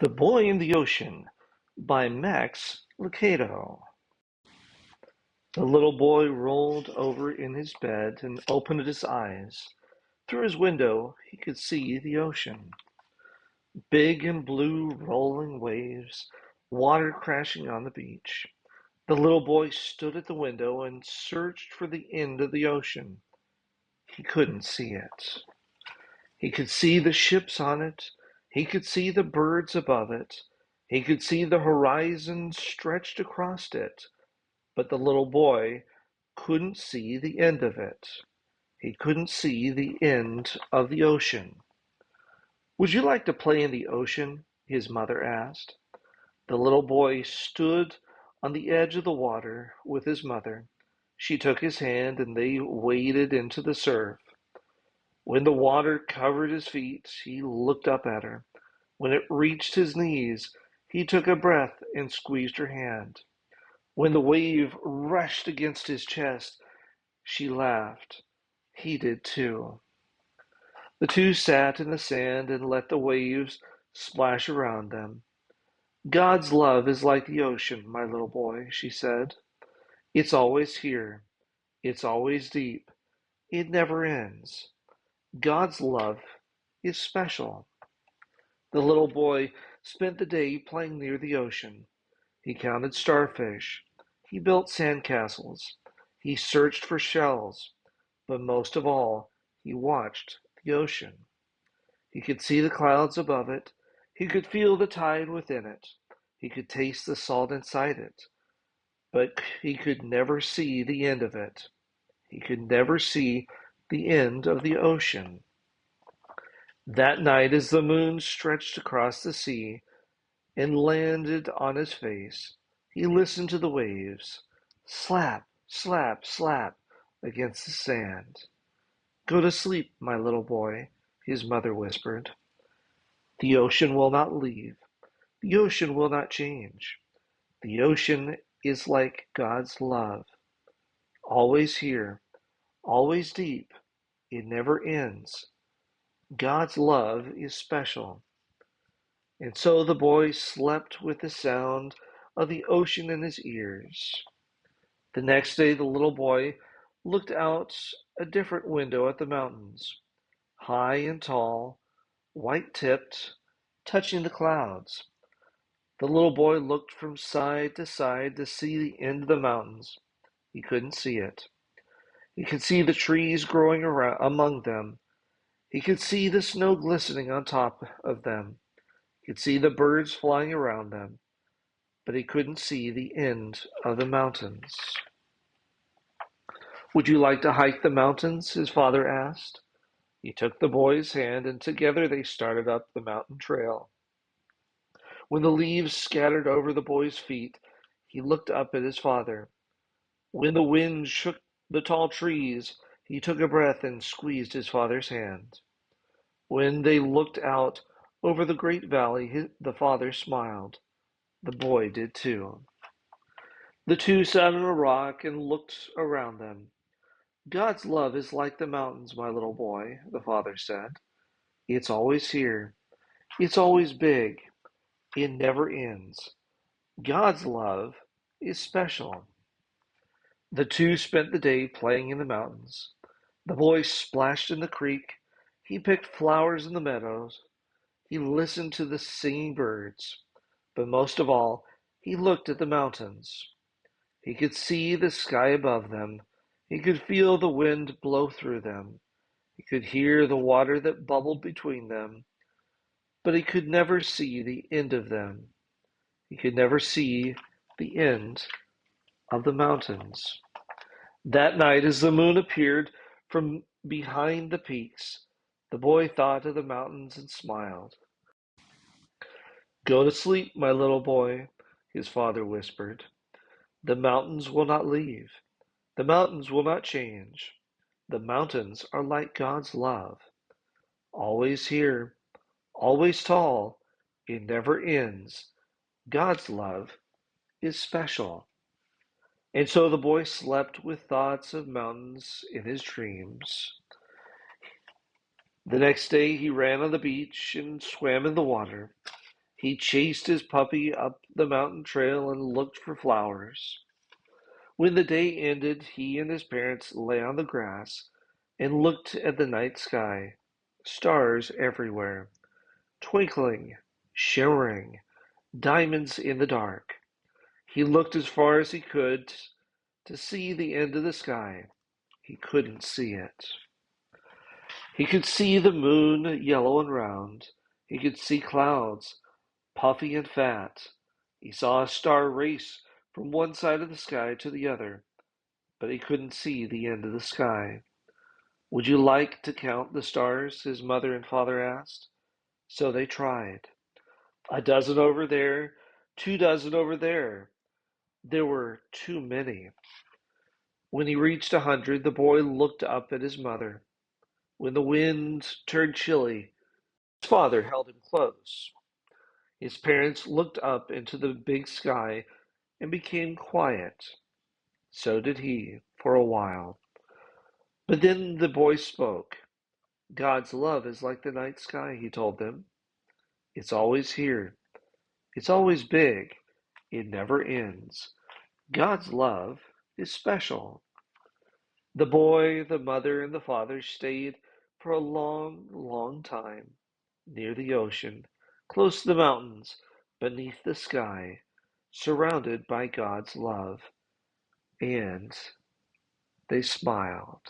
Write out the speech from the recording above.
The Boy in the Ocean by Max Lucado. The little boy rolled over in his bed and opened his eyes. Through his window he could see the ocean. Big and blue rolling waves, water crashing on the beach. The little boy stood at the window and searched for the end of the ocean. He couldn't see it. He could see the ships on it. He could see the birds above it. He could see the horizon stretched across it. But the little boy couldn't see the end of it. He couldn't see the end of the ocean. Would you like to play in the ocean? His mother asked. The little boy stood on the edge of the water with his mother. She took his hand and they waded into the surf. When the water covered his feet, he looked up at her. When it reached his knees, he took a breath and squeezed her hand. When the wave rushed against his chest, she laughed. He did too. The two sat in the sand and let the waves splash around them. God's love is like the ocean, my little boy, she said. It's always here. It's always deep. It never ends. God's love is special. The little boy spent the day playing near the ocean. He counted starfish. He built sandcastles. He searched for shells. But most of all, he watched the ocean. He could see the clouds above it. He could feel the tide within it. He could taste the salt inside it. But he could never see the end of it. He could never see the end of the ocean. That night, as the moon stretched across the sea and landed on his face, he listened to the waves slap, slap, slap against the sand. Go to sleep, my little boy, his mother whispered. The ocean will not leave. The ocean will not change. The ocean is like God's love, always here, always deep. It never ends. God's love is special. And so the boy slept with the sound of the ocean in his ears. The next day, the little boy looked out a different window at the mountains, high and tall, white-tipped, touching the clouds. The little boy looked from side to side to see the end of the mountains. He couldn't see it. He could see the trees growing around among them. He could see the snow glistening on top of them. He could see the birds flying around them. But he couldn't see the end of the mountains. Would you like to hike the mountains? His father asked. He took the boy's hand, and together they started up the mountain trail. When the leaves scattered over the boy's feet, he looked up at his father. When the wind shook the tall trees, he took a breath and squeezed his father's hand. When they looked out over the great valley, the father smiled. The boy did too. The two sat on a rock and looked around them. God's love is like the mountains, my little boy, the father said. It's always here. It's always big. It never ends. God's love is special. The two spent the day playing in the mountains. The boy splashed in the creek. He picked flowers in the meadows. He listened to the singing birds. But most of all, he looked at the mountains. He could see the sky above them. He could feel the wind blow through them. He could hear the water that bubbled between them. But he could never see the end of them. He could never see the end of the mountains. That night, as the moon appeared from behind the peaks, the boy thought of the mountains and smiled. Go to sleep, my little boy, his father whispered. The mountains will not leave. The mountains will not change. The mountains are like God's love, always here, always tall. It never ends. God's love is special. And so the boy slept with thoughts of mountains in his dreams. The next day he ran on the beach and swam in the water. He chased his puppy up the mountain trail and looked for flowers. When the day ended, he and his parents lay on the grass and looked at the night sky. Stars everywhere, twinkling, shimmering, diamonds in the dark. He looked as far as he could to see the end of the sky. He couldn't see it. He could see the moon yellow and round. He could see clouds, puffy and fat. He saw a star race from one side of the sky to the other, but he couldn't see the end of the sky. Would you like to count the stars? His mother and father asked. So they tried. A dozen over there, 2 dozen over there. There were too many. When he reached 100, the boy looked up at his mother. When the wind turned chilly, his father held him close. His parents looked up into the big sky and became quiet. So did he, for a while. But then the boy spoke. God's love is like the night sky, he told them. It's always here. It's always big. It never ends. God's love is special. The boy, the mother, and the father stayed for a long, long time near the ocean, close to the mountains, beneath the sky, surrounded by God's love. And they smiled.